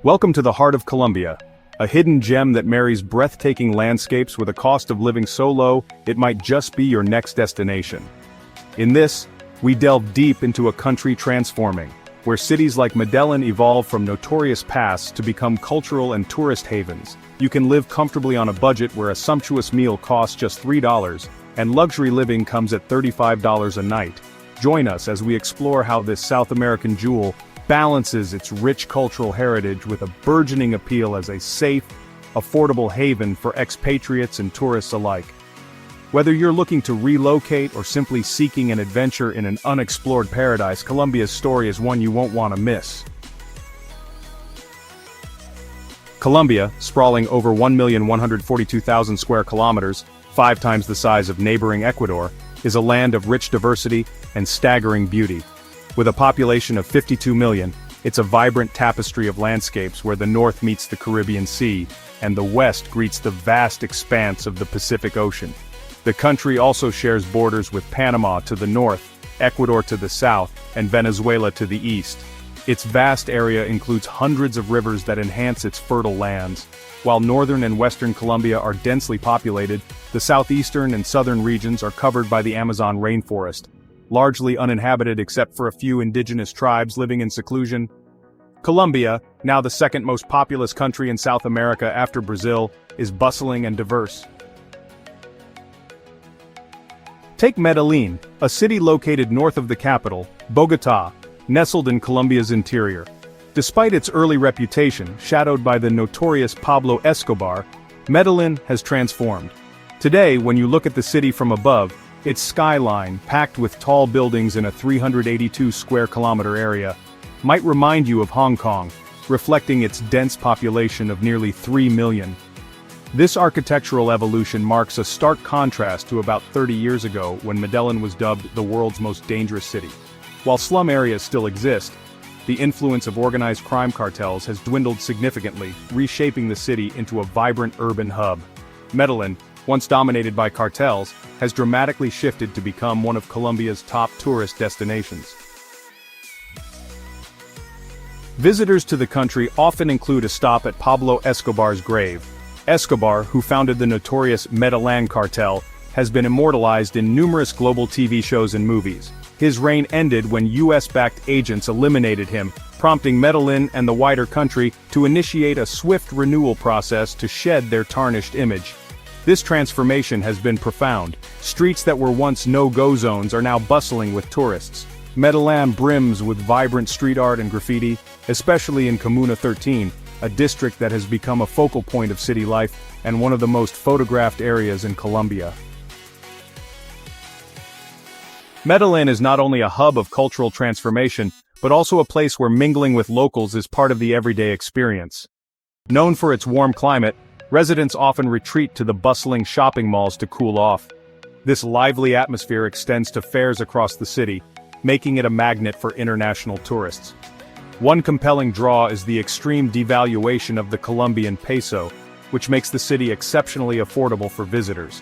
Welcome to the heart of Colombia, a hidden gem that marries breathtaking landscapes with a cost of living so low it might just be your next destination. In this, we delve deep into a country transforming, where cities like Medellin evolve from notorious pasts to become cultural and tourist havens. You can live comfortably on a budget where a sumptuous meal costs just $3, and luxury living comes at $35 a night. Join us as we explore how this South American jewel balances its rich cultural heritage with a burgeoning appeal as a safe, affordable haven for expatriates and tourists alike. Whether you're looking to relocate or simply seeking an adventure in an unexplored paradise, Colombia's story is one you won't want to miss. Colombia, sprawling over 1,142,000 square kilometers, 5 times the size of neighboring Ecuador, is a land of rich diversity and staggering beauty. With a population of 52 million, it's a vibrant tapestry of landscapes where the north meets the Caribbean Sea, and the west greets the vast expanse of the Pacific Ocean. The country also shares borders with Panama to the north, Ecuador to the south, and Venezuela to the east. Its vast area includes hundreds of rivers that enhance its fertile lands. While northern and western Colombia are densely populated, the southeastern and southern regions are covered by the Amazon rainforest, largely uninhabited except for a few indigenous tribes living in seclusion. Colombia, now the second most populous country in South America after Brazil, is bustling and diverse. Take Medellin, a city located north of the capital, Bogotá, nestled in Colombia's interior. Despite its early reputation, shadowed by the notorious Pablo Escobar, Medellin has transformed. Today, when you look at the city from above, its skyline, packed with tall buildings in a 382 square kilometer area, might remind you of Hong Kong, reflecting its dense population of nearly 3 million. This architectural evolution marks a stark contrast to about 30 years ago when Medellin was dubbed the world's most dangerous city. While slum areas still exist, the influence of organized crime cartels has dwindled significantly, reshaping the city into a vibrant urban hub. Medellin, once dominated by cartels, has dramatically shifted to become one of Colombia's top tourist destinations. Visitors to the country often include a stop at Pablo Escobar's grave. Escobar, who founded the notorious Medellin cartel, has been immortalized in numerous global TV shows and movies. His reign ended when US-backed agents eliminated him, prompting Medellin and the wider country to initiate a swift renewal process to shed their tarnished image. This transformation has been profound. Streets that were once no-go zones are now bustling with tourists. Medellin brims with vibrant street art and graffiti, especially in Comuna 13, a district that has become a focal point of city life and one of the most photographed areas in Colombia. Medellin is not only a hub of cultural transformation, but also a place where mingling with locals is part of the everyday experience. Known for its warm climate, residents often retreat to the bustling shopping malls to cool off. This lively atmosphere extends to fairs across the city, making it a magnet for international tourists. One compelling draw is the extreme devaluation of the Colombian peso, which makes the city exceptionally affordable for visitors.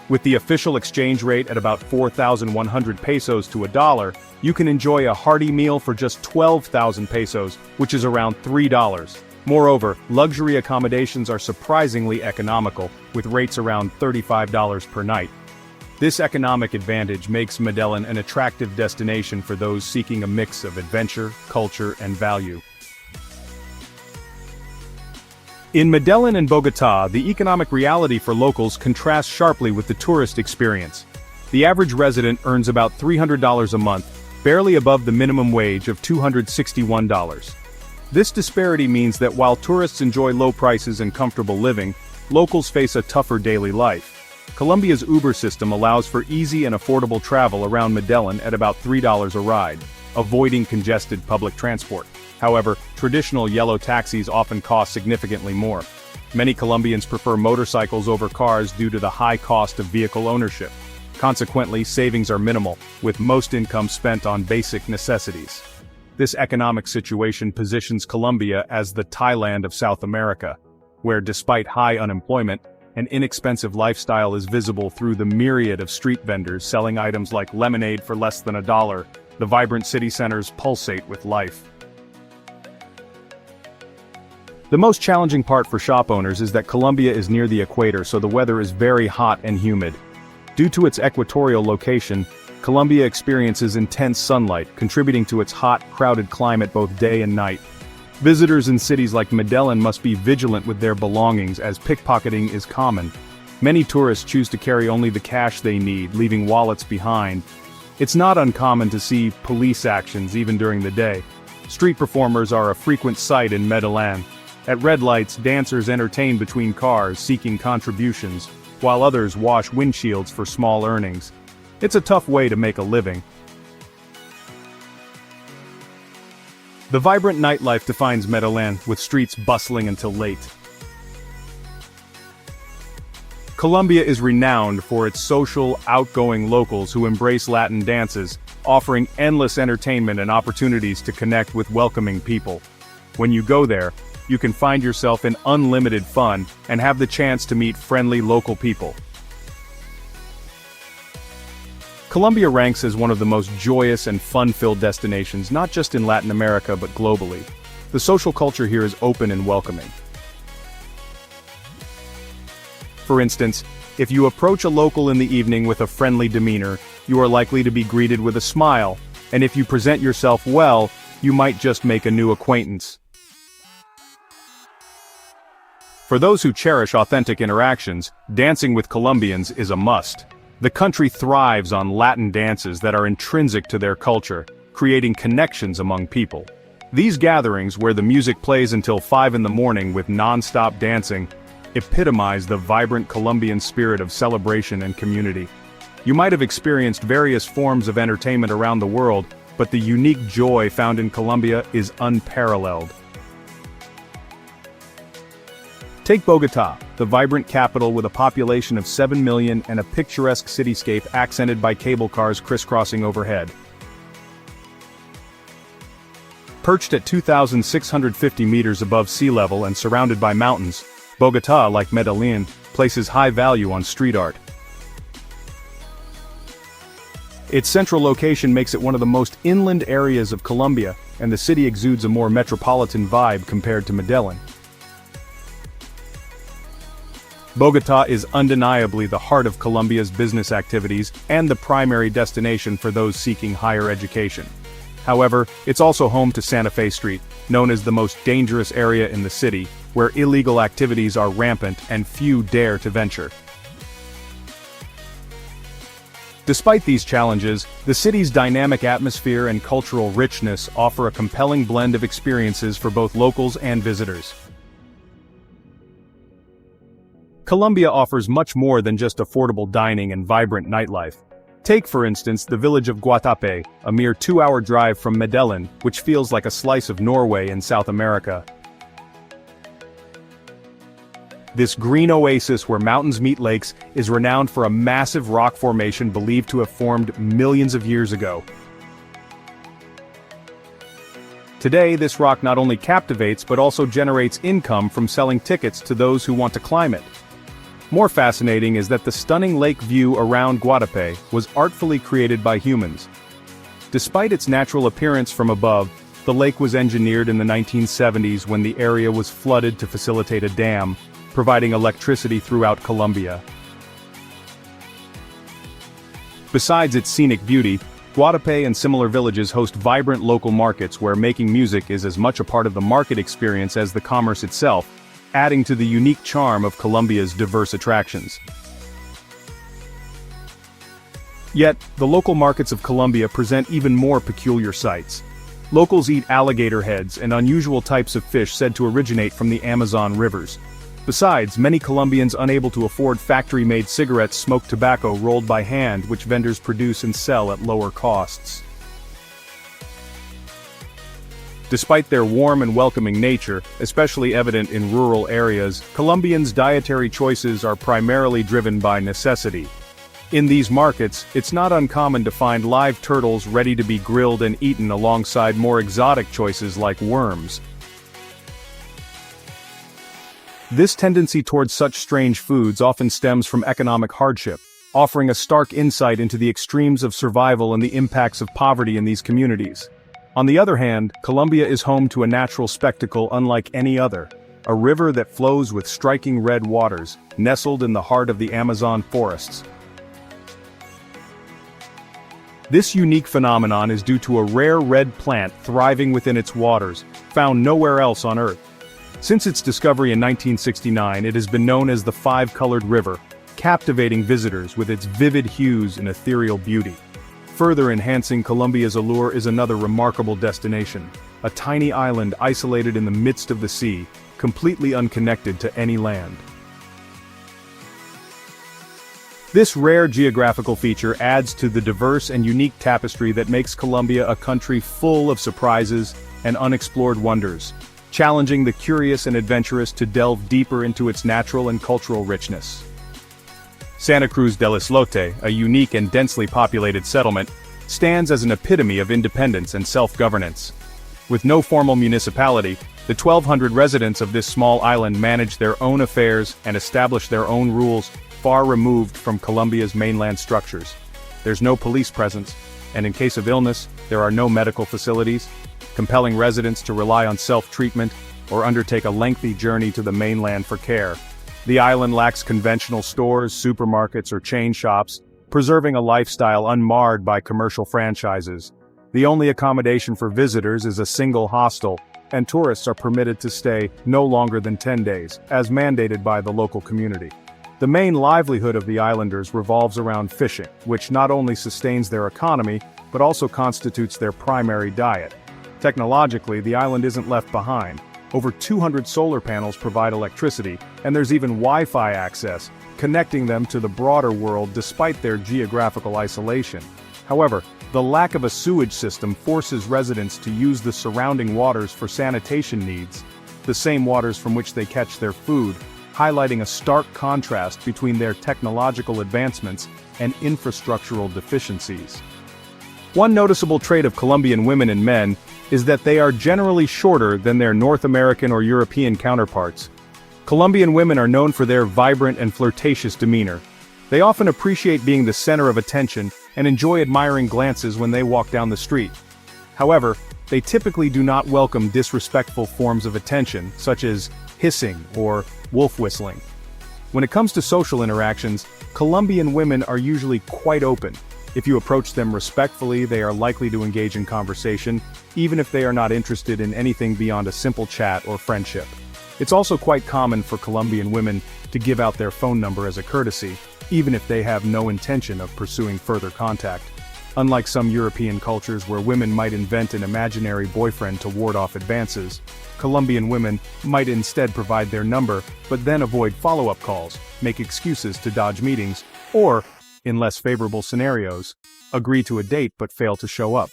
With the official exchange rate at about 4,100 pesos to $1, you can enjoy a hearty meal for just 12,000 pesos, which is around $3. Moreover, luxury accommodations are surprisingly economical, with rates around $35 per night. This economic advantage makes Medellin an attractive destination for those seeking a mix of adventure, culture, and value. In Medellin and Bogotá, the economic reality for locals contrasts sharply with the tourist experience. The average resident earns about $300 a month, barely above the minimum wage of $261. This disparity means that while tourists enjoy low prices and comfortable living, locals face a tougher daily life. Colombia's Uber system allows for easy and affordable travel around Medellin at about $3 a ride, avoiding congested public transport. However, traditional yellow taxis often cost significantly more. Many Colombians prefer motorcycles over cars due to the high cost of vehicle ownership. Consequently, savings are minimal, with most income spent on basic necessities. This economic situation positions Colombia as the Thailand of South America, where despite high unemployment, an inexpensive lifestyle is visible through the myriad of street vendors selling items like lemonade for less than $1. The vibrant city centers pulsate with life. The most challenging part for shop owners is that Colombia is near the equator, so the weather is very hot and humid. Due to its equatorial location, Colombia experiences intense sunlight, contributing to its hot, crowded climate both day and night. Visitors in cities like Medellin must be vigilant with their belongings, as pickpocketing is common. Many tourists choose to carry only the cash they need, leaving wallets behind. It's not uncommon to see police actions even during the day. Street performers are a frequent sight in Medellin. At red lights, dancers entertain between cars, seeking contributions, while others wash windshields for small earnings. It's a tough way to make a living. The vibrant nightlife defines Medellin, with streets bustling until late. Colombia is renowned for its social, outgoing locals who embrace Latin dances, offering endless entertainment and opportunities to connect with welcoming people. When you go there, you can find yourself in unlimited fun and have the chance to meet friendly local people. Colombia ranks as one of the most joyous and fun-filled destinations, not just in Latin America but globally. The social culture here is open and welcoming. For instance, if you approach a local in the evening with a friendly demeanor, you are likely to be greeted with a smile, and if you present yourself well, you might just make a new acquaintance. For those who cherish authentic interactions, dancing with Colombians is a must. The country thrives on Latin dances that are intrinsic to their culture, creating connections among people. These gatherings, where the music plays until 5 in the morning with non-stop dancing, epitomize the vibrant Colombian spirit of celebration and community. You might have experienced various forms of entertainment around the world, but the unique joy found in Colombia is unparalleled. Take Bogotá, the vibrant capital with a population of 7 million and a picturesque cityscape accented by cable cars crisscrossing overhead. Perched at 2,650 meters above sea level and surrounded by mountains, Bogotá, like Medellin, places high value on street art. Its central location makes it one of the most inland areas of Colombia, and the city exudes a more metropolitan vibe compared to Medellin. Bogotá is undeniably the heart of Colombia's business activities and the primary destination for those seeking higher education. However, it's also home to Santa Fe Street, known as the most dangerous area in the city, where illegal activities are rampant and few dare to venture. Despite these challenges, the city's dynamic atmosphere and cultural richness offer a compelling blend of experiences for both locals and visitors. Colombia offers much more than just affordable dining and vibrant nightlife. Take, for instance, the village of Guatapé, a mere 2-hour drive from Medellin, which feels like a slice of Norway in South America. This green oasis where mountains meet lakes is renowned for a massive rock formation believed to have formed millions of years ago. Today, this rock not only captivates but also generates income from selling tickets to those who want to climb it. More fascinating is that the stunning lake view around Guatapé was artfully created by humans. Despite its natural appearance from above, the lake was engineered in the 1970s when the area was flooded to facilitate a dam, providing electricity throughout Colombia. Besides its scenic beauty, Guatapé and similar villages host vibrant local markets where making music is as much a part of the market experience as the commerce itself, adding to the unique charm of Colombia's diverse attractions. Yet, the local markets of Colombia present even more peculiar sights. Locals eat alligator heads and unusual types of fish said to originate from the Amazon rivers. Besides, many Colombians unable to afford factory-made cigarettes smoke tobacco rolled by hand, which vendors produce and sell at lower costs. Despite their warm and welcoming nature, especially evident in rural areas, Colombians' dietary choices are primarily driven by necessity. In these markets, it's not uncommon to find live turtles ready to be grilled and eaten alongside more exotic choices like worms. This tendency towards such strange foods often stems from economic hardship, offering a stark insight into the extremes of survival and the impacts of poverty in these communities. On the other hand, Colombia is home to a natural spectacle unlike any other. a river that flows with striking red waters, nestled in the heart of the Amazon forests. This unique phenomenon is due to a rare red plant thriving within its waters, found nowhere else on Earth. Since its discovery in 1969, it has been known as the Five-Colored River, captivating visitors with its vivid hues and ethereal beauty. Further enhancing Colombia's allure is another remarkable destination, a tiny island isolated in the midst of the sea, completely unconnected to any land. This rare geographical feature adds to the diverse and unique tapestry that makes Colombia a country full of surprises and unexplored wonders, challenging the curious and adventurous to delve deeper into its natural and cultural richness. Santa Cruz del Islote, a unique and densely populated settlement, stands as an epitome of independence and self-governance. With no formal municipality, the 1,200 residents of this small island manage their own affairs and establish their own rules, far removed from Colombia's mainland structures. There's no police presence, and in case of illness, there are no medical facilities, compelling residents to rely on self-treatment or undertake a lengthy journey to the mainland for care. The island lacks conventional stores, supermarkets, or chain shops, preserving a lifestyle unmarred by commercial franchises. The only accommodation for visitors is a single hostel, and tourists are permitted to stay no longer than 10 days, as mandated by the local community. The main livelihood of the islanders revolves around fishing, which not only sustains their economy, but also constitutes their primary diet. Technologically, the island isn't left behind. Over 200 solar panels provide electricity, and there's even Wi-Fi access, connecting them to the broader world despite their geographical isolation. However, the lack of a sewage system forces residents to use the surrounding waters for sanitation needs, the same waters from which they catch their food, highlighting a stark contrast between their technological advancements and infrastructural deficiencies. One noticeable trait of Colombian women and men is that they are generally shorter than their North American or European counterparts. Colombian women are known for their vibrant and flirtatious demeanor. They often appreciate being the center of attention and enjoy admiring glances when they walk down the street. However, they typically do not welcome disrespectful forms of attention, such as hissing or wolf whistling. When it comes to social interactions, Colombian women are usually quite open. If you approach them respectfully, they are likely to engage in conversation, even if they are not interested in anything beyond a simple chat or friendship. It's also quite common for Colombian women to give out their phone number as a courtesy, even if they have no intention of pursuing further contact. Unlike some European cultures where women might invent an imaginary boyfriend to ward off advances, Colombian women might instead provide their number, but then avoid follow-up calls, make excuses to dodge meetings, or, in less favorable scenarios, agree to a date but fail to show up.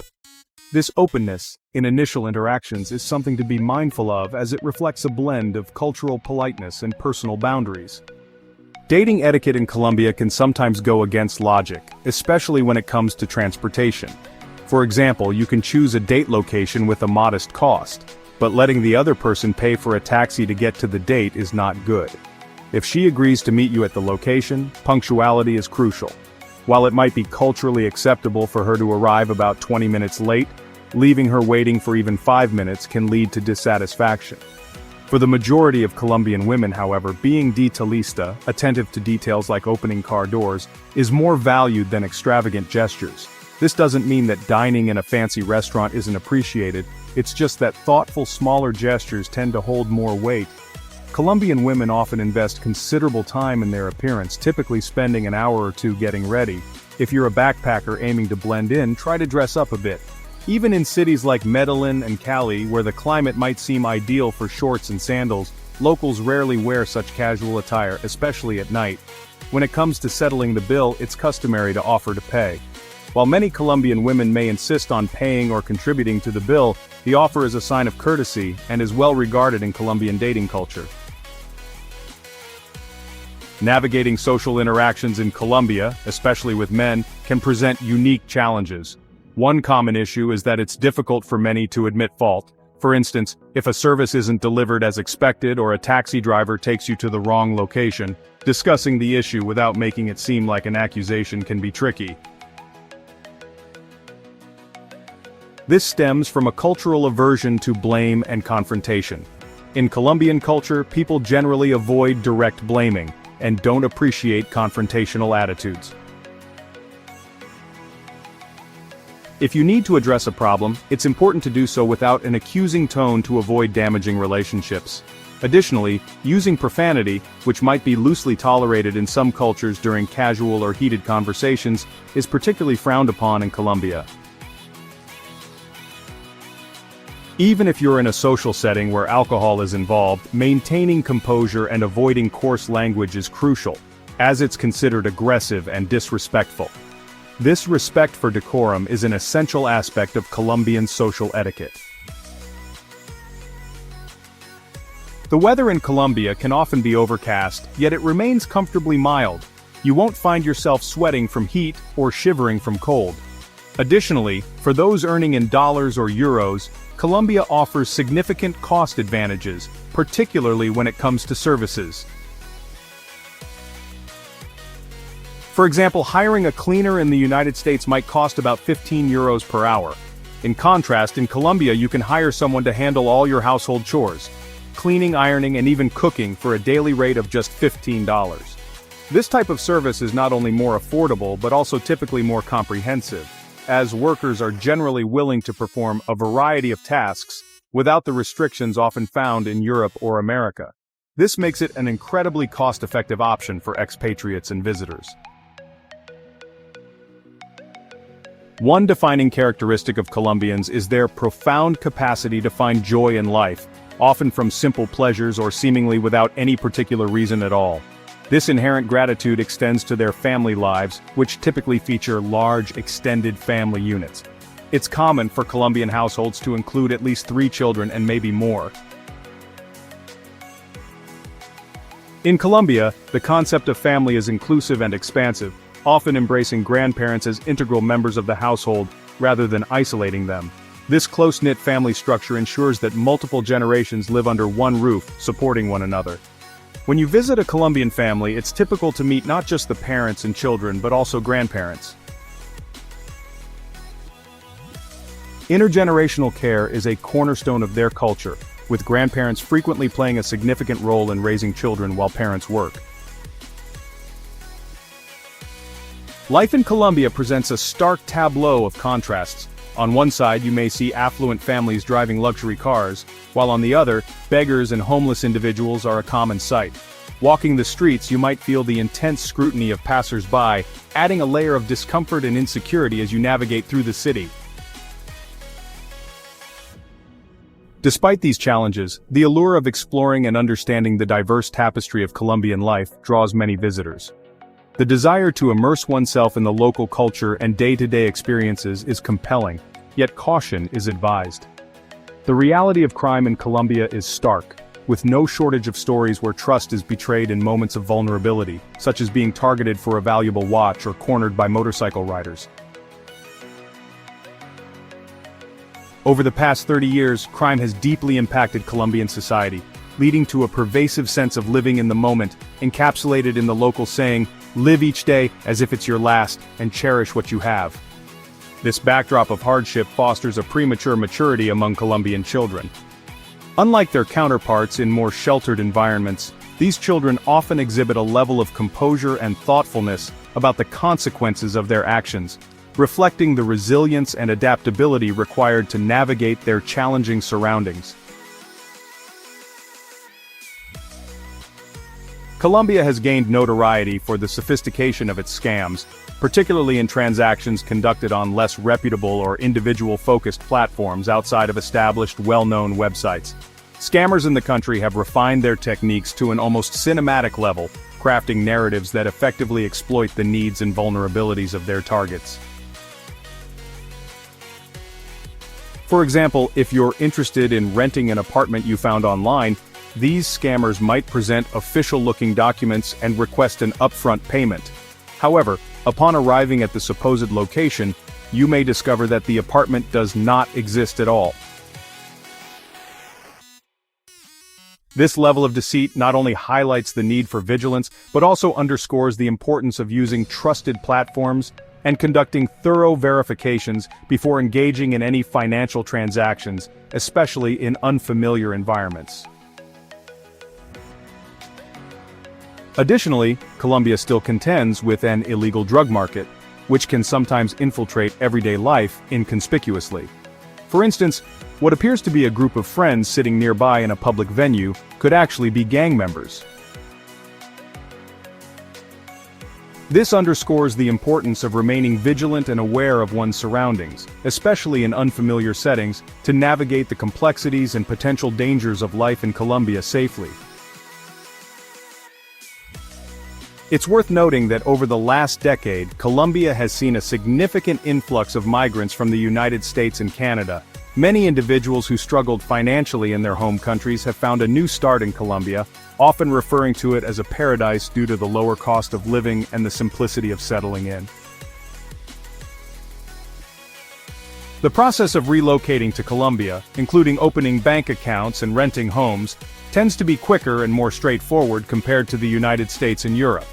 This openness in initial interactions is something to be mindful of as it reflects a blend of cultural politeness and personal boundaries. Dating etiquette in Colombia can sometimes go against logic, especially when it comes to transportation. For example, you can choose a date location with a modest cost, but letting the other person pay for a taxi to get to the date is not good. If she agrees to meet you at the location, punctuality is crucial. While it might be culturally acceptable for her to arrive about 20 minutes late, leaving her waiting for even 5 minutes can lead to dissatisfaction. For the majority of Colombian women, however, being detallista, attentive to details like opening car doors, is more valued than extravagant gestures. This doesn't mean that dining in a fancy restaurant isn't appreciated, it's just that thoughtful smaller gestures tend to hold more weight. Colombian women often invest considerable time in their appearance, typically spending an hour or two getting ready. If you're a backpacker aiming to blend in, try to dress up a bit. Even in cities like Medellin and Cali, where the climate might seem ideal for shorts and sandals, locals rarely wear such casual attire, especially at night. When it comes to settling the bill, it's customary to offer to pay. While many Colombian women may insist on paying or contributing to the bill, the offer is a sign of courtesy and is well regarded in Colombian dating culture. Navigating social interactions in Colombia, especially with men, can present unique challenges. One common issue is that it's difficult for many to admit fault. For instance, if a service isn't delivered as expected or a taxi driver takes you to the wrong location, discussing the issue without making it seem like an accusation can be tricky. This stems from a cultural aversion to blame and confrontation. In Colombian culture, people generally avoid direct blaming and don't appreciate confrontational attitudes. If you need to address a problem, it's important to do so without an accusing tone to avoid damaging relationships. Additionally, using profanity, which might be loosely tolerated in some cultures during casual or heated conversations, is particularly frowned upon in Colombia. Even if you're in a social setting where alcohol is involved, maintaining composure and avoiding coarse language is crucial, as it's considered aggressive and disrespectful. This respect for decorum is an essential aspect of Colombian social etiquette. The weather in Colombia can often be overcast, yet it remains comfortably mild. You won't find yourself sweating from heat or shivering from cold. Additionally, for those earning in dollars or euros, Colombia offers significant cost advantages, particularly when it comes to services. For example, hiring a cleaner in the United States might cost about 15 euros per hour. In contrast, in Colombia you can hire someone to handle all your household chores, cleaning, ironing, and even cooking for a daily rate of just $15. This type of service is not only more affordable but also typically more comprehensive, as workers are generally willing to perform a variety of tasks without the restrictions often found in Europe or America. This makes it an incredibly cost-effective option for expatriates and visitors. One defining characteristic of Colombians is their profound capacity to find joy in life, often from simple pleasures or seemingly without any particular reason at all. This inherent gratitude extends to their family lives, which typically feature large, extended family units. It's common for Colombian households to include at least 3 children and maybe more. In Colombia, the concept of family is inclusive and expansive, often embracing grandparents as integral members of the household rather than isolating them. This close-knit family structure ensures that multiple generations live under one roof, supporting one another. When you visit a Colombian family, it's typical to meet not just the parents and children, but also grandparents. Intergenerational care is a cornerstone of their culture, with grandparents frequently playing a significant role in raising children while parents work. Life in Colombia presents a stark tableau of contrasts. On one side you may see affluent families driving luxury cars, while on the other, beggars and homeless individuals are a common sight. Walking the streets you might feel the intense scrutiny of passers-by, adding a layer of discomfort and insecurity as you navigate through the city. Despite these challenges, the allure of exploring and understanding the diverse tapestry of Colombian life draws many visitors. The desire to immerse oneself in the local culture and day-to-day experiences is compelling, yet caution is advised. The reality of crime in Colombia is stark, with no shortage of stories where trust is betrayed in moments of vulnerability, such as being targeted for a valuable watch or cornered by motorcycle riders. Over the past 30 years, crime has deeply impacted Colombian society, leading to a pervasive sense of living in the moment, encapsulated in the local saying, "Live each day as if it's your last, and cherish what you have." This backdrop of hardship fosters a premature maturity among Colombian children. Unlike their counterparts in more sheltered environments, these children often exhibit a level of composure and thoughtfulness about the consequences of their actions, reflecting the resilience and adaptability required to navigate their challenging surroundings. Colombia has gained notoriety for the sophistication of its scams, particularly in transactions conducted on less reputable or individual-focused platforms outside of established, well-known websites. Scammers in the country have refined their techniques to an almost cinematic level, crafting narratives that effectively exploit the needs and vulnerabilities of their targets. For example, if you're interested in renting an apartment you found online, these scammers might present official-looking documents and request an upfront payment. However, upon arriving at the supposed location, you may discover that the apartment does not exist at all. This level of deceit not only highlights the need for vigilance, but also underscores the importance of using trusted platforms and conducting thorough verifications before engaging in any financial transactions, especially in unfamiliar environments. Additionally, Colombia still contends with an illegal drug market, which can sometimes infiltrate everyday life inconspicuously. For instance, what appears to be a group of friends sitting nearby in a public venue could actually be gang members. This underscores the importance of remaining vigilant and aware of one's surroundings, especially in unfamiliar settings, to navigate the complexities and potential dangers of life in Colombia safely. It's worth noting that over the last decade, Colombia has seen a significant influx of migrants from the United States and Canada. Many individuals who struggled financially in their home countries have found a new start in Colombia, often referring to it as a paradise due to the lower cost of living and the simplicity of settling in. The process of relocating to Colombia, including opening bank accounts and renting homes, tends to be quicker and more straightforward compared to the United States and Europe.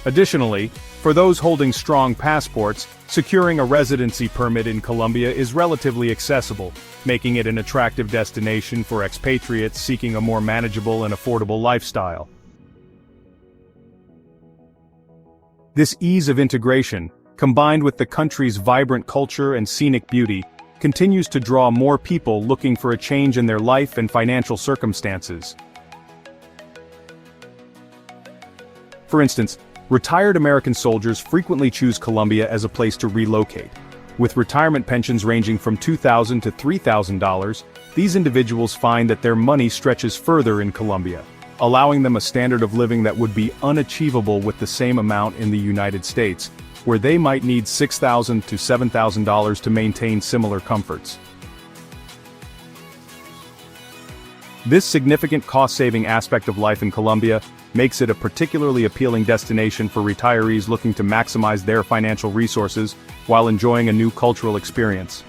Additionally, for those holding strong passports, securing a residency permit in Colombia is relatively accessible, making it an attractive destination for expatriates seeking a more manageable and affordable lifestyle. This ease of integration, combined with the country's vibrant culture and scenic beauty, continues to draw more people looking for a change in their life and financial circumstances. For instance, retired American soldiers frequently choose Colombia as a place to relocate. With retirement pensions ranging from $2,000 to $3,000, these individuals find that their money stretches further in Colombia, allowing them a standard of living that would be unachievable with the same amount in the United States, where they might need $6,000 to $7,000 to maintain similar comforts. This significant cost-saving aspect of life in Colombia makes it a particularly appealing destination for retirees looking to maximize their financial resources while enjoying a new cultural experience.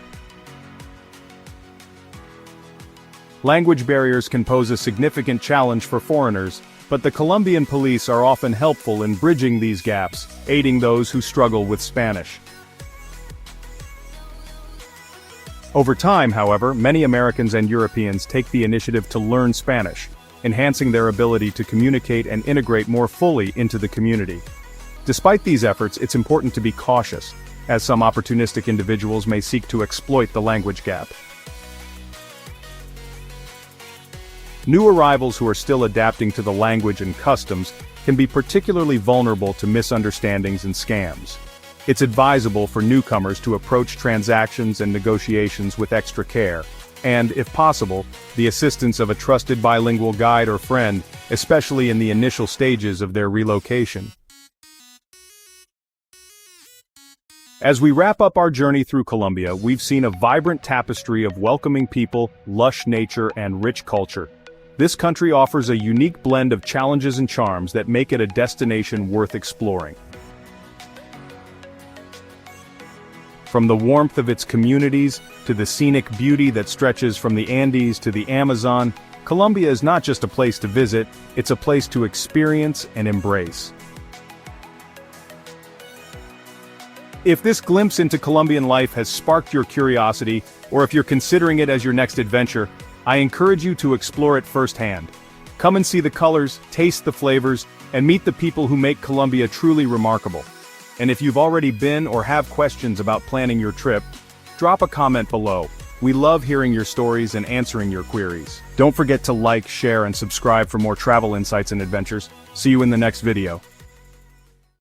Language barriers can pose a significant challenge for foreigners, but the Colombian police are often helpful in bridging these gaps, aiding those who struggle with Spanish. Over time, however, many Americans and Europeans take the initiative to learn Spanish, enhancing their ability to communicate and integrate more fully into the community. Despite these efforts, it's important to be cautious, as some opportunistic individuals may seek to exploit the language gap. New arrivals who are still adapting to the language and customs can be particularly vulnerable to misunderstandings and scams. It's advisable for newcomers to approach transactions and negotiations with extra care, and, if possible, the assistance of a trusted bilingual guide or friend, especially in the initial stages of their relocation. As we wrap up our journey through Colombia, we've seen a vibrant tapestry of welcoming people, lush nature, and rich culture. This country offers a unique blend of challenges and charms that make it a destination worth exploring. From the warmth of its communities, to the scenic beauty that stretches from the Andes to the Amazon, Colombia is not just a place to visit, it's a place to experience and embrace. If this glimpse into Colombian life has sparked your curiosity, or if you're considering it as your next adventure, I encourage you to explore it firsthand. Come and see the colors, taste the flavors, and meet the people who make Colombia truly remarkable. And if you've already been or have questions about planning your trip, drop a comment below. We love hearing your stories and answering your queries. Don't forget to like, share, and subscribe for more travel insights and adventures. See you in the next video.